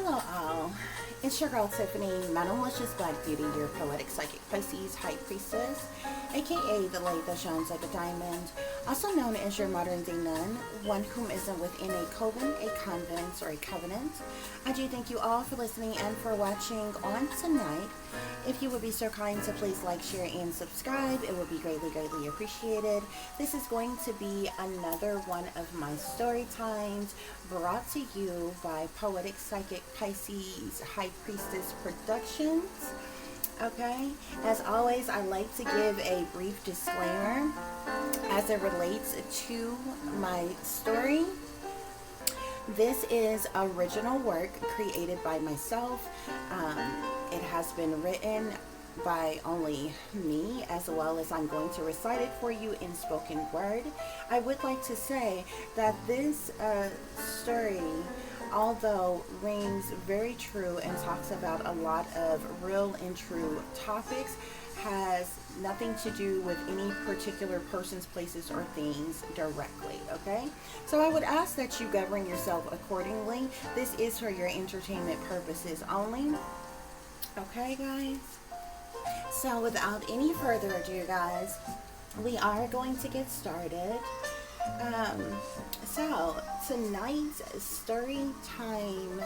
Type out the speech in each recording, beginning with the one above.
Hello all, it's your girl Tiffany, Malicious Black Beauty, your poetic psychic Pisces high priestess, aka the light that shines like a diamond, also known as your modern day nun, one whom isn't within a coven, a convent, or a covenant. I do thank you all for listening and for watching on tonight. If you would be so kind to please like, share, and subscribe, it would be greatly, greatly appreciated. This is going to be another one of my story times brought to you by Poetic Psychic Pisces High Priestess Productions. Okay, as always, I like to give a brief disclaimer as it relates to my story. This is original work created by myself. It has been written by only me, as well as I'm going to recite it for you in spoken word. I would like to say that this story, although rings very true and talks about a lot of real and true topics, has nothing to do with any particular persons, places, or things directly, okay? So I would ask that you govern yourself accordingly. This is for your entertainment purposes only. Okay, guys? So without any further ado, guys, we are going to get started. So tonight's story time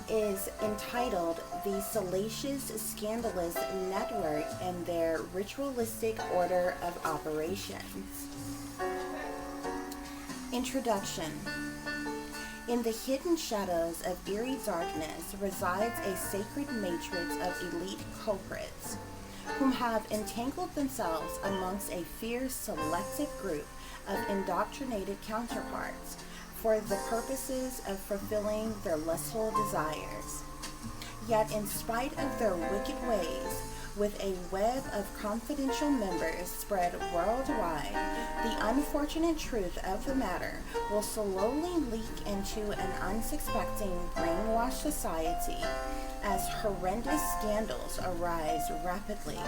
is entitled The Salacious, Scandalous Network and Their Ritualistic Order of Operations. Introduction. In the hidden shadows of eerie darkness resides a sacred matrix of elite culprits whom have entangled themselves amongst a fierce selective group of indoctrinated counterparts for the purposes of fulfilling their lustful desires. Yet in spite of their wicked ways, with a web of confidential members spread worldwide, the unfortunate truth of the matter will slowly leak into an unsuspecting brainwashed society as horrendous scandals arise rapidly,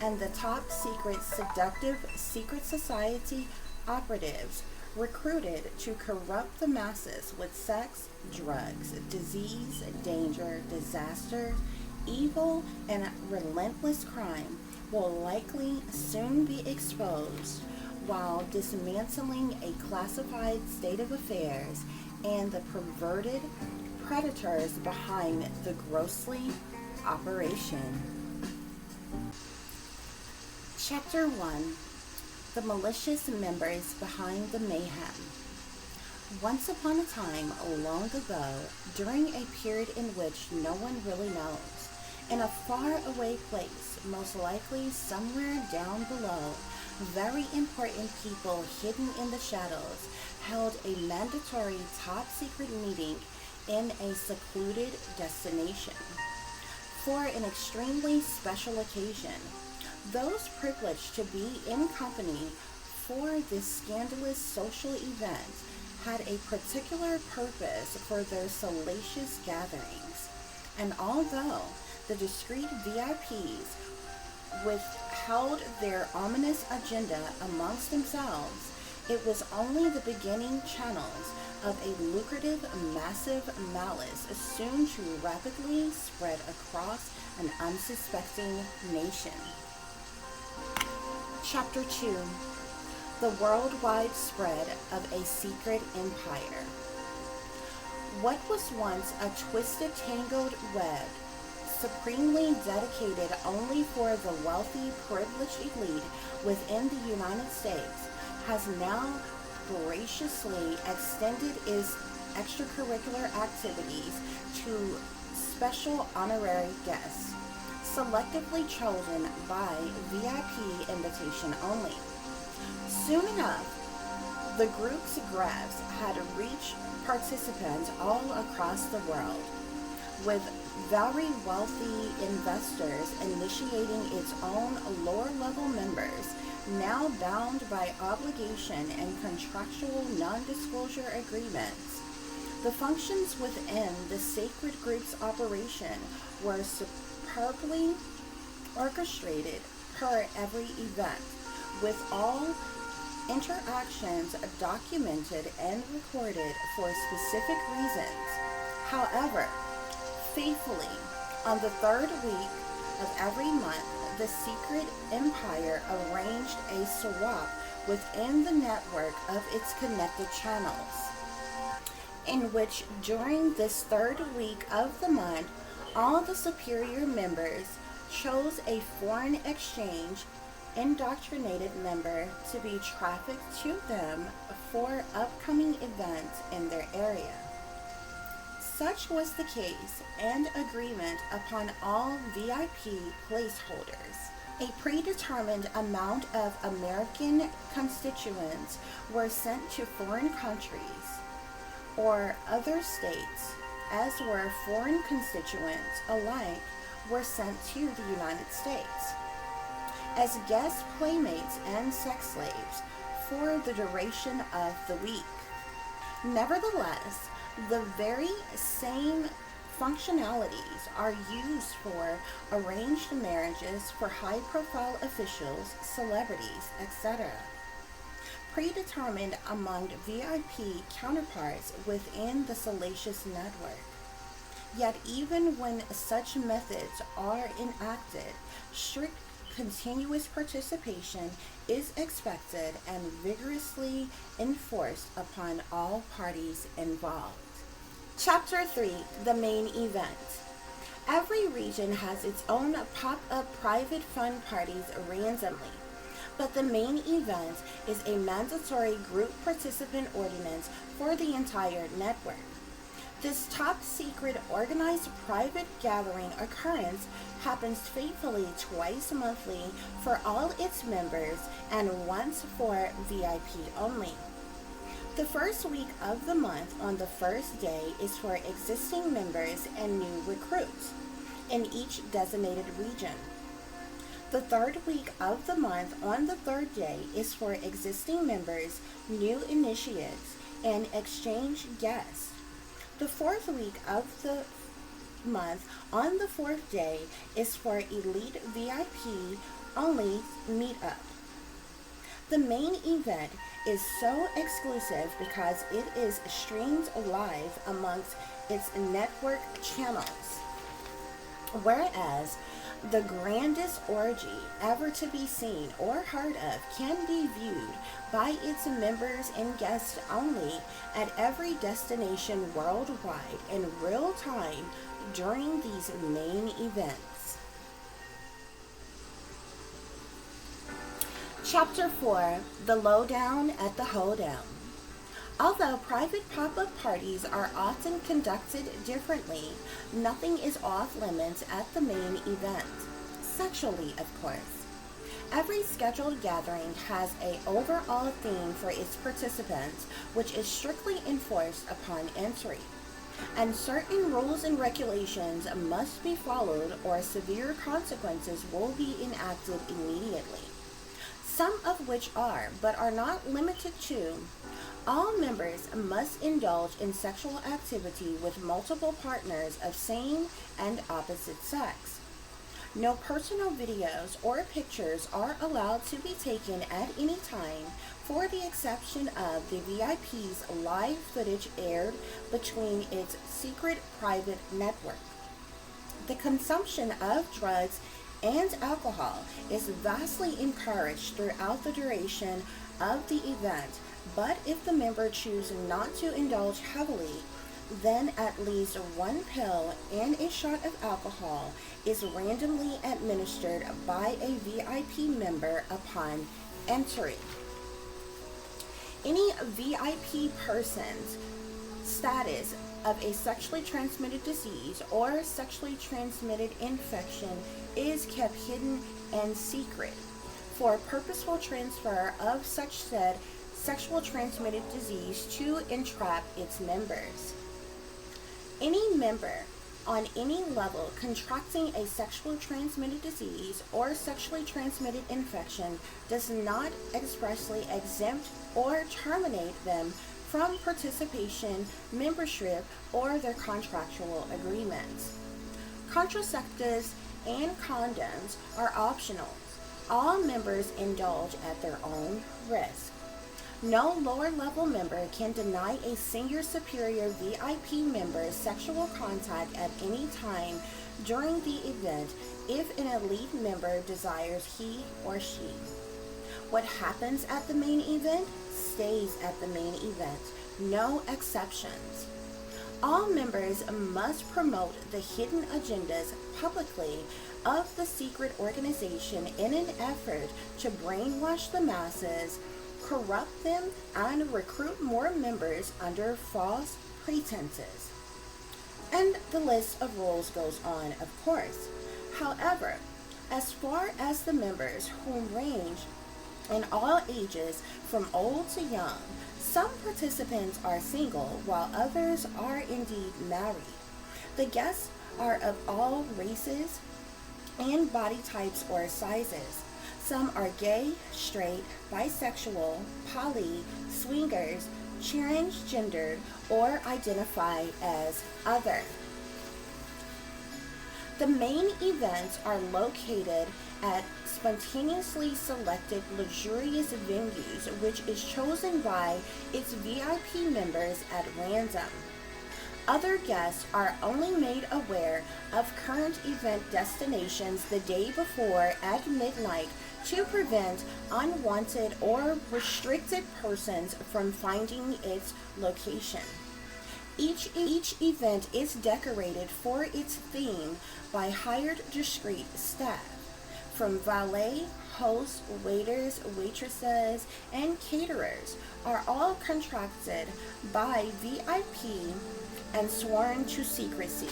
and the top secret seductive secret society operatives recruited to corrupt the masses with sex, drugs, disease, danger, disaster, evil, and relentless crime will likely soon be exposed while dismantling a classified state of affairs and the perverted predators behind the grossly operation. Chapter 1. The malicious members behind the mayhem. Once upon a time, long ago, during a period in which no one really knows, in a far-away place, most likely somewhere down below, very important people hidden in the shadows held a mandatory top-secret meeting in a secluded destination. For an extremely special occasion, those privileged to be in company for this scandalous social event had a particular purpose for their salacious gatherings, and although the discreet VIPs withheld their ominous agenda amongst themselves, it was only the beginning channels of a lucrative, massive malice soon to rapidly spread across an unsuspecting nation. Chapter 2. The worldwide spread of a secret empire. What was once a twisted, tangled web, supremely dedicated only for the wealthy, privileged elite within the United States, has now graciously extended its extracurricular activities to special honorary guests, selectively chosen by VIP invitation only. Soon enough, the group's grabs had reached participants all across the world, with very wealthy investors initiating its own lower-level members, now bound by obligation and contractual non-disclosure agreements. The functions within the sacred group's operation were superbly orchestrated per every event, with all interactions documented and recorded for specific reasons. However, faithfully, on the third week of every month, the secret empire arranged a swap within the network of its connected channels, in which during this third week of the month, all the superior members chose a foreign exchange indoctrinated member to be trafficked to them for upcoming events in their area. Such was the case and agreement upon all VIP placeholders. A predetermined amount of American constituents were sent to foreign countries or other states, as were foreign constituents alike were sent to the United States as guest playmates and sex slaves for the duration of the week. Nevertheless, the very same functionalities are used for arranged marriages for high-profile officials, celebrities, etc., predetermined among VIP counterparts within the Salacious network. Yet even when such methods are enacted, strict continuous participation is expected and vigorously enforced upon all parties involved. Chapter 3, the main event. Every region has its own pop-up private fun parties randomly, but the main event is a mandatory group participant ordinance for the entire network. This top-secret organized private gathering occurrence happens faithfully twice monthly for all its members and once for VIP only. The first week of the month on the first day is for existing members and new recruits in each designated region. The third week of the month on the third day is for existing members, new initiates, and exchange guests. The fourth week of the month on the fourth day is for elite VIP only meetup. The main event is so exclusive because it is streamed live amongst its network channels, whereas the grandest orgy ever to be seen or heard of can be viewed by its members and guests only at every destination worldwide in real time during these main events. Chapter 4, the lowdown at the hoedown. Although private pop-up parties are often conducted differently, nothing is off limits at the main event, sexually of course. Every scheduled gathering has an overall theme for its participants, which is strictly enforced upon entry, and certain rules and regulations must be followed or severe consequences will be enacted immediately. Some of which are, but are not limited to, all members must indulge in sexual activity with multiple partners of same and opposite sex. No personal videos or pictures are allowed to be taken at any time, for the exception of the VIP's live footage aired between its secret private network. The consumption of drugs and alcohol is vastly encouraged throughout the duration of the event, but if the member chooses not to indulge heavily, then at least one pill and a shot of alcohol is randomly administered by a VIP member upon entry. Any VIP person's status of a sexually transmitted disease or sexually transmitted infection is kept hidden and secret for purposeful transfer of such said sexual transmitted disease to entrap its members. Any member on any level contracting a sexually transmitted disease or sexually transmitted infection does not expressly exempt or terminate them from participation, membership, or their contractual agreements. Contraceptives and condoms are optional. All members indulge at their own risk. No lower level member can deny a senior superior VIP member sexual contact at any time during the event if an elite member desires he or she. What happens at the main event stays at the main event, no exceptions. All members must promote the hidden agendas publicly of the secret organization in an effort to brainwash the masses, corrupt them, and recruit more members under false pretenses. And the list of rules goes on, of course. However, as far as the members who range in all ages from old to young, some participants are single while others are indeed married. The guests are of all races and body types or sizes. Some are gay, straight, bisexual, poly, swingers, transgendered, or identify as other. The main events are located at spontaneously selected luxurious venues, which is chosen by its VIP members at random. Other guests are only made aware of current event destinations the day before at midnight to prevent unwanted or restricted persons from finding its location. Each event is decorated for its theme by hired discreet staff, from valet, hosts, waiters, waitresses, and caterers are all contracted by VIP and sworn to secrecy.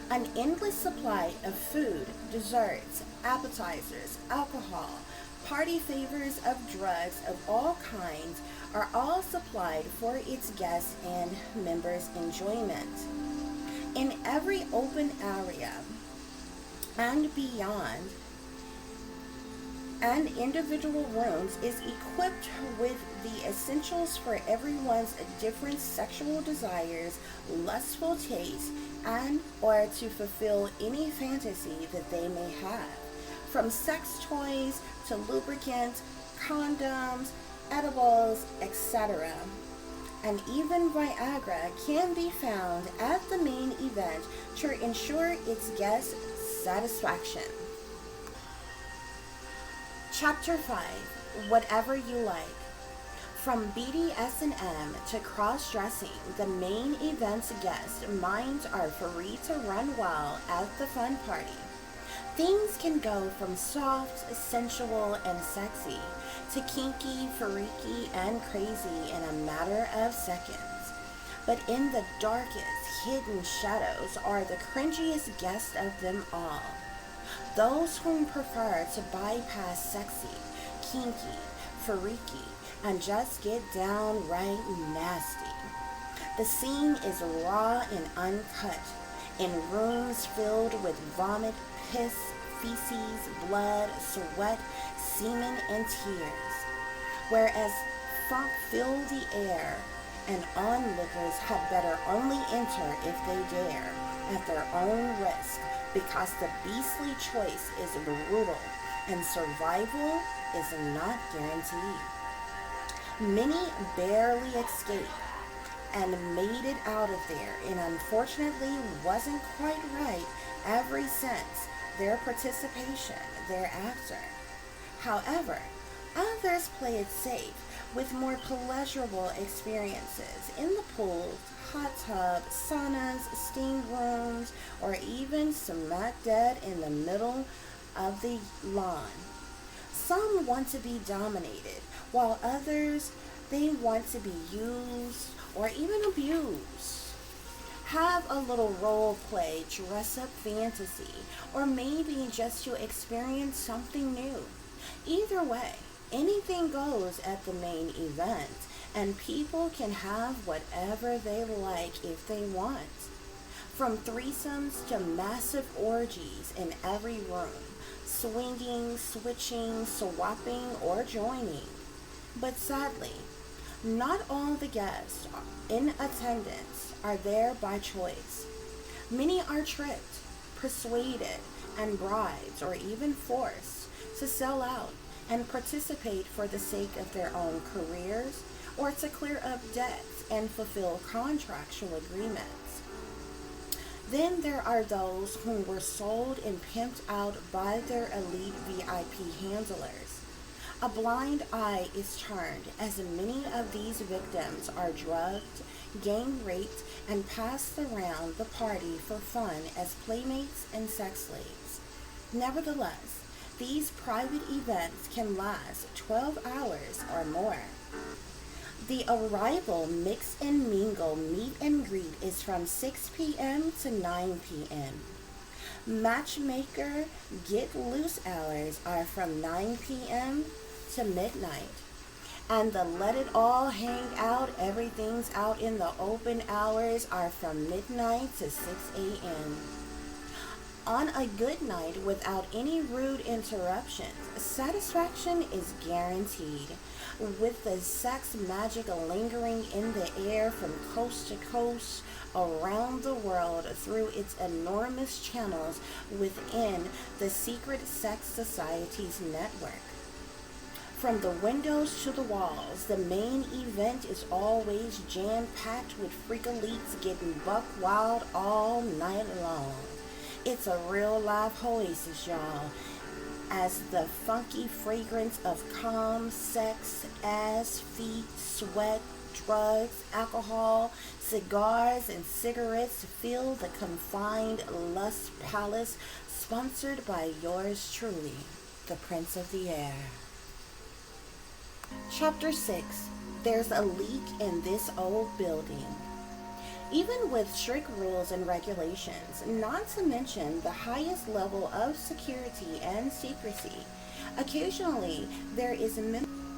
An endless supply of food, desserts, appetizers, alcohol, party favors of drugs of all kinds are all supplied for its guests and members' enjoyment. In every open area and beyond, and individual rooms is equipped with the essentials for everyone's different sexual desires, lustful tastes, and or to fulfill any fantasy that they may have, from sex toys to lubricants, condoms, edibles, etc. And even Viagra can be found at the main event to ensure its guests' satisfaction. Chapter 5. Whatever you like. From BDSM to cross-dressing, the main event's guests' minds are free to run wild at the fun party. Things can go from soft, sensual, and sexy to kinky, freaky, and crazy in a matter of seconds. But in the darkest, hidden shadows are the cringiest guests of them all. Those whom prefer to bypass sexy, kinky, freaky, and just get downright nasty. The scene is raw and uncut, in rooms filled with vomit, piss, feces, blood, sweat, semen, and tears. Whereas funk fill the air, and onlookers had better only enter if they dare, at their own risk, because the beastly choice is brutal, and survival is not guaranteed. Many barely escape and made it out of there, and unfortunately wasn't quite right ever since their participation thereafter. However, others play it safe with more pleasurable experiences in the pools, hot tub, saunas, steam rooms, or even smack dead in the middle of the lawn. Some want to be dominated, while others, they want to be used or even abused. Have a little role play, dress up fantasy, or maybe just to experience something new. Either way, anything goes at the main event, and people can have whatever they like if they want. From threesomes to massive orgies in every room, swinging, switching, swapping, or joining. But sadly, not all the guests in attendance are there by choice. Many are tricked, persuaded, and bribed, or even forced to sell out and participate for the sake of their own careers or to clear up debts and fulfill contractual agreements. Then there are those who were sold and pimped out by their elite VIP handlers. A blind eye is turned as many of these victims are drugged, gang raped, and passed around the party for fun as playmates and sex slaves. Nevertheless, these private events can last 12 hours or more. The arrival mix and mingle meet and greet is from 6 p.m. to 9 p.m. Matchmaker get loose hours are from 9 p.m. to midnight. And the let it all hang out, everything's out in the open hours are from midnight to 6 a.m. On a good night without any rude interruptions, satisfaction is guaranteed, with the sex magic lingering in the air from coast to coast around the world through its enormous channels within the secret sex society's network. From the windows to the walls, the main event is always jam-packed with freak-elites getting buck wild all night long. It's a real life oasis, y'all, as the funky fragrance of calm, sex, ass, feet, sweat, drugs, alcohol, cigars, and cigarettes fill the confined lust palace, sponsored by yours truly, the Prince of the Air. Chapter 6. There's a leak in this old building. Even with strict rules and regulations, not to mention the highest level of security and secrecy, occasionally there is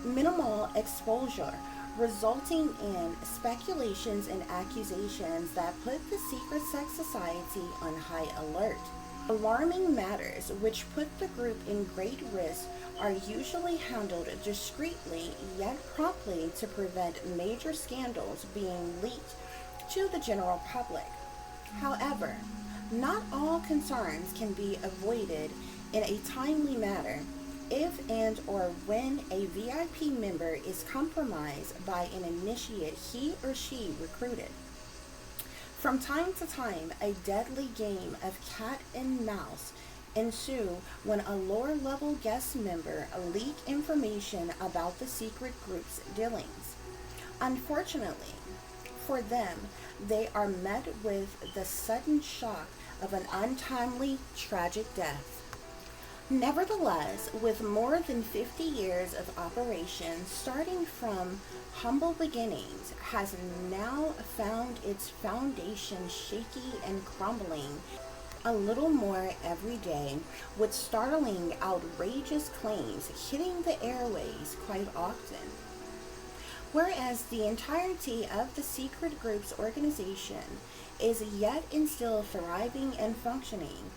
minimal exposure, resulting in speculations and accusations that put the secret sex society on high alert. Alarming matters which put the group in great risk are usually handled discreetly yet promptly to prevent major scandals being leaked to the general public. However, not all concerns can be avoided in a timely manner if and or when a VIP member is compromised by an initiate he or she recruited. From time to time, a deadly game of cat and mouse ensue when a lower-level guest member leak information about the secret group's dealings. Unfortunately for them, they are met with the sudden shock of an untimely, tragic death. Nevertheless, with more than 50 years of operation, starting from humble beginnings, has now found its foundation shaky and crumbling a little more every day, with startling, outrageous claims hitting the airways quite often. Whereas the entirety of the secret group's organization is yet and still thriving and functioning,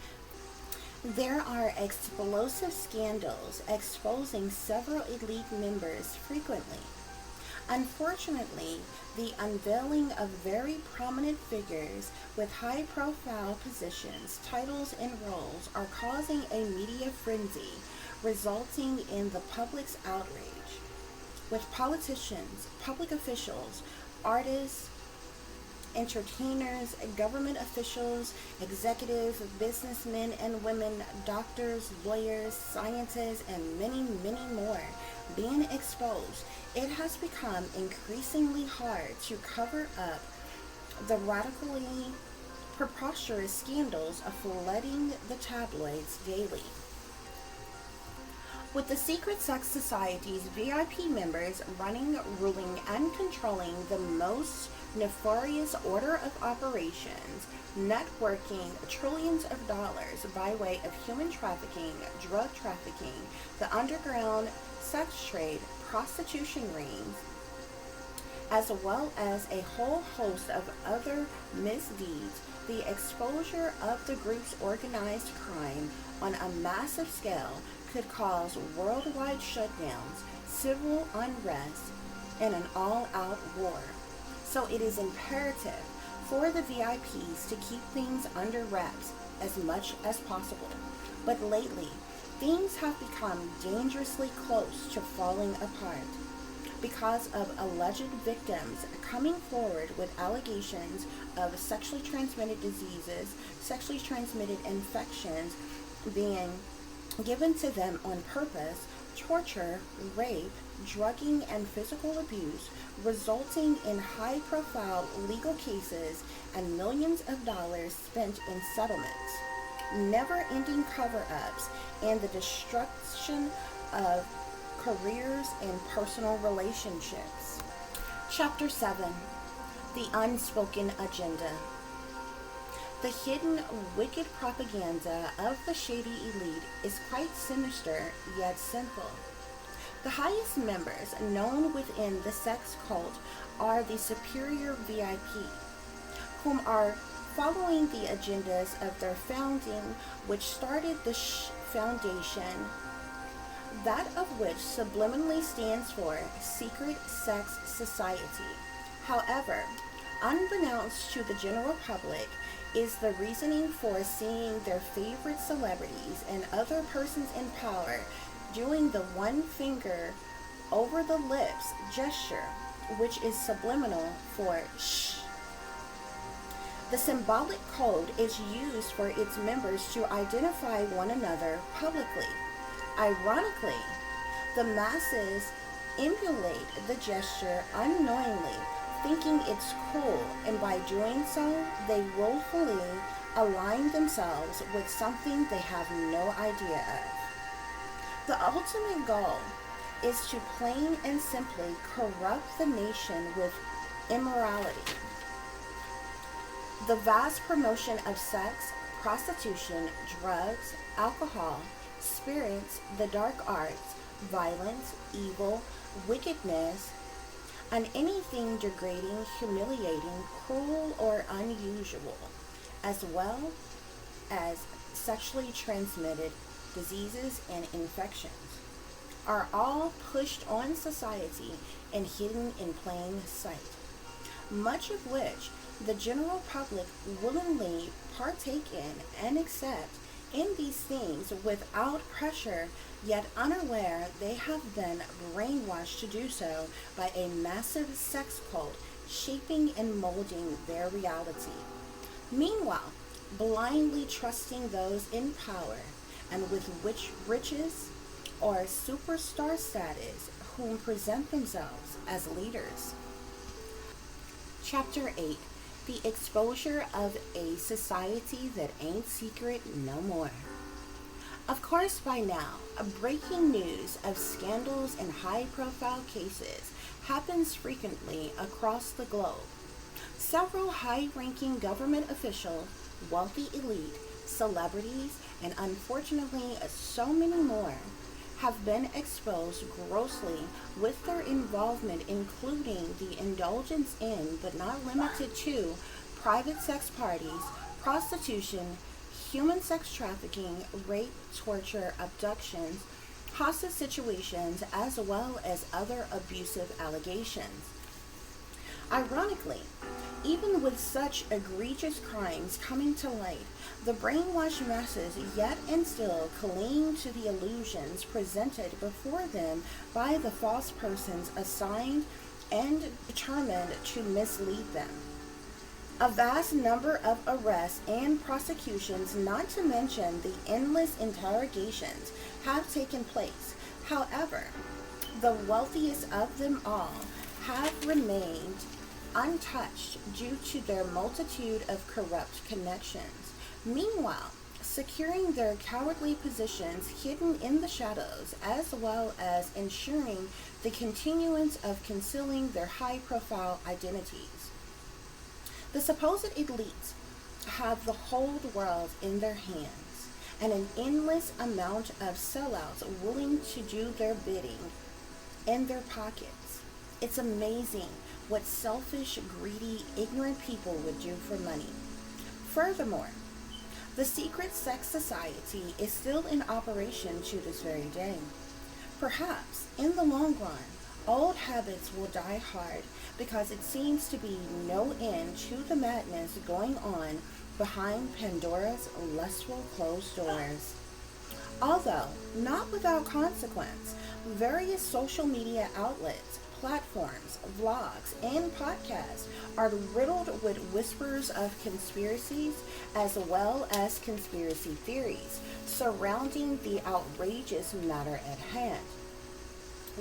there are explosive scandals exposing several elite members frequently. Unfortunately, the unveiling of very prominent figures with high-profile positions, titles, and roles are causing a media frenzy, resulting in the public's outrage, with politicians, public officials, artists, entertainers, government officials, executives, businessmen and women, doctors, lawyers, scientists, and many, many more being exposed. It has become increasingly hard to cover up the radically preposterous scandals of flooding the tabloids daily. With the secret sex society's VIP members running, ruling, and controlling the most nefarious order of operations, networking trillions of dollars by way of human trafficking, drug trafficking, the underground sex trade, prostitution rings, as well as a whole host of other misdeeds, the exposure of the group's organized crime on a massive scale could cause worldwide shutdowns, civil unrest, and an all-out war. So it is imperative for the VIPs to keep things under wraps as much as possible. But lately, things have become dangerously close to falling apart because of alleged victims coming forward with allegations of sexually transmitted diseases, sexually transmitted infections being given to them on purpose, torture, rape, drugging, and physical abuse, resulting in high-profile legal cases and millions of dollars spent in settlements, never-ending cover-ups, and the destruction of careers and personal relationships. Chapter 7. The Unspoken Agenda. The hidden, wicked propaganda of the shady elite is quite sinister, yet simple. The highest members known within the sex cult are the superior VIP, whom are following the agendas of their founding, which started the foundation, that of which subliminally stands for Secret Sex Society. However, unbeknownst to the general public is the reasoning for seeing their favorite celebrities and other persons in power doing the one finger over the lips gesture, which is subliminal for shh. The symbolic code is used for its members to identify one another publicly. Ironically, the masses emulate the gesture unknowingly, thinking it's cool, and by doing so, they willfully align themselves with something they have no idea of. The ultimate goal is to plain and simply corrupt the nation with immorality. The vast promotion of sex, prostitution, drugs, alcohol, spirits, the dark arts, violence, evil, wickedness, and anything degrading, humiliating, cruel, or unusual, as well as sexually transmitted diseases and infections, are all pushed on society and hidden in plain sight, much of which the general public willingly partake in and accept in these things without pressure, yet unaware they have been brainwashed to do so by a massive sex cult shaping and molding their reality. Meanwhile, blindly trusting those in power and with which riches or superstar status whom present themselves as leaders. Chapter 8. The exposure of a society that ain't secret no more. Of course, by now, breaking news of scandals and high-profile cases happens frequently across the globe. Several high-ranking government officials, wealthy elite, celebrities, and unfortunately so many more have been exposed grossly with their involvement, including the indulgence in, but not limited to, private sex parties, prostitution, human sex trafficking, rape, torture, abductions, hostage situations, as well as other abusive allegations. Ironically, even with such egregious crimes coming to light, the brainwashed masses yet and still cling to the illusions presented before them by the false persons assigned and determined to mislead them. A vast number of arrests and prosecutions, not to mention the endless interrogations, have taken place. However, the wealthiest of them all have remained untouched due to their multitude of corrupt connections. Meanwhile, securing their cowardly positions hidden in the shadows, as well as ensuring the continuance of concealing their high-profile identities. The supposed elites have the whole world in their hands, and an endless amount of sellouts willing to do their bidding in their pockets. It's amazing what selfish, greedy, ignorant people would do for money. Furthermore, the secret sex society is still in operation to this very day. Perhaps, in the long run, old habits will die hard because it seems to be no end to the madness going on behind Pandora's lustful closed doors. Although not without consequence, various social media outlets, platforms, vlogs, and podcasts are riddled with whispers of conspiracies as well as conspiracy theories surrounding the outrageous matter at hand.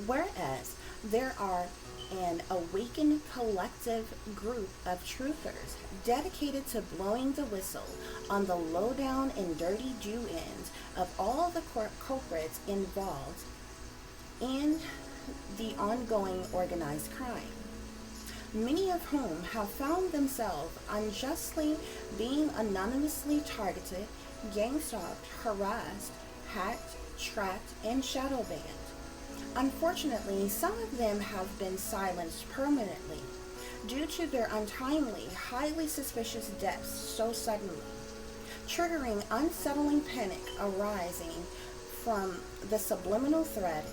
Whereas there are an awakened collective group of truthers dedicated to blowing the whistle on the lowdown and dirty Jew ends of all the culprits involved in the ongoing organized crime, many of whom have found themselves unjustly being anonymously targeted, gang-stalked, harassed, hacked, tracked, and shadow banned. Unfortunately, some of them have been silenced permanently due to their untimely, highly suspicious deaths so suddenly, triggering unsettling panic arising from the subliminal thread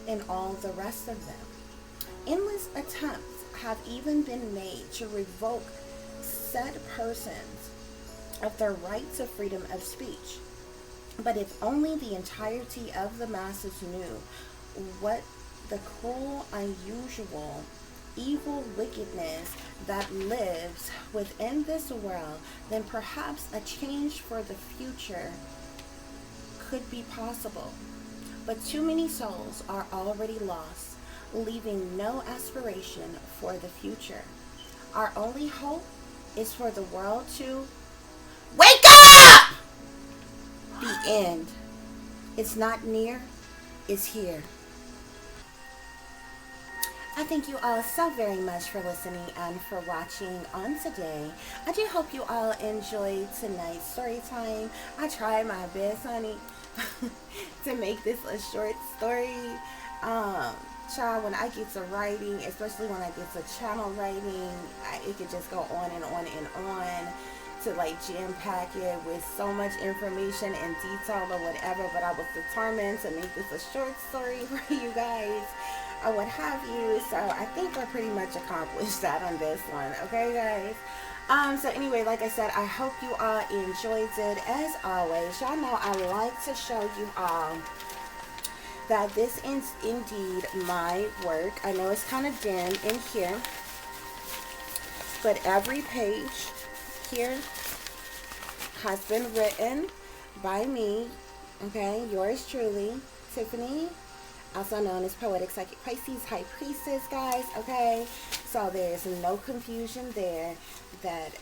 in all the rest of them. Endless attempts have even been made to revoke said persons of their right to freedom of speech. But if only the entirety of the masses knew what the cruel, unusual, evil wickedness that lives within this world, then perhaps a change for the future could be possible. But too many souls are already lost, leaving no aspiration for the future. Our only hope is for the world to wake up! The end. It's not near, it's here. I thank you all so very much for listening and for watching on today. I do hope you all enjoyed tonight's story time. I tried my best, honey, to make this a short story. Child, when I get to writing, especially when I get to channel writing, it could just go on and on and on to like jam pack it with so much information and detail or whatever, but I was determined to make this a short story for you guys or what have you. So I think I pretty much accomplished that on this one. Okay, guys. So anyway, like I said, I hope you all enjoyed it. As always, y'all know I like to show you all that this is indeed my work. I know it's kind of dim in here, but every page here has been written by me. Okay, yours truly, Tiffany, also known as Poetic Psychic Pisces High Priestess, guys. Okay, so there's no confusion there that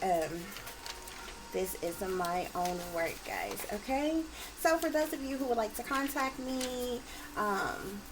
this is my own work, guys. Okay, so for those of you who would like to contact me,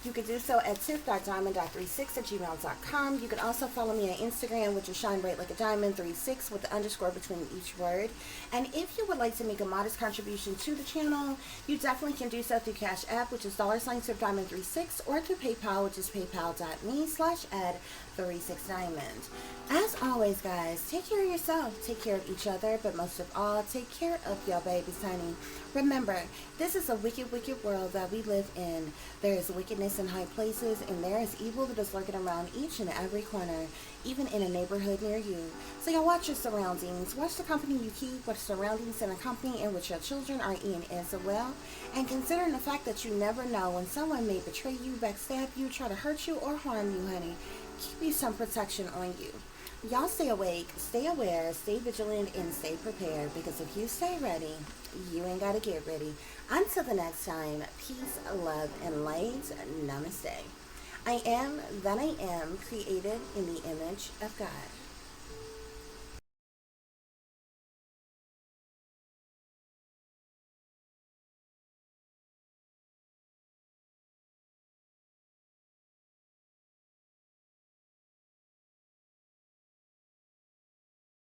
you can do so at tiff.diamond36@gmail.com. You can also follow me on Instagram, which is shine bright like a diamond 36 with the underscore between each word. And if you would like to make a modest contribution to the channel, you definitely can do so through Cash App, which is $tiffdiamond36, or through PayPal, which is paypal.me/add36diamond. As always, guys, take care of yourself, take care of each other, but most of all, take care of your babies, honey. Remember, this is a wicked, wicked world that we live in. There is wickedness in high places, and there is evil that is lurking around each and every corner, even in a neighborhood near you. So y'all watch your surroundings. Watch the company you keep, watch surroundings in a company in which your children are in as well. And considering the fact that you never know when someone may betray you, backstab you, try to hurt you, or harm you, honey, keep you some protection on you. Y'all stay awake, stay aware, stay vigilant, and stay prepared, because if you stay ready, you ain't got to get ready. Until the next time, peace, love, and light. Namaste. I am that I am, created in the image of God.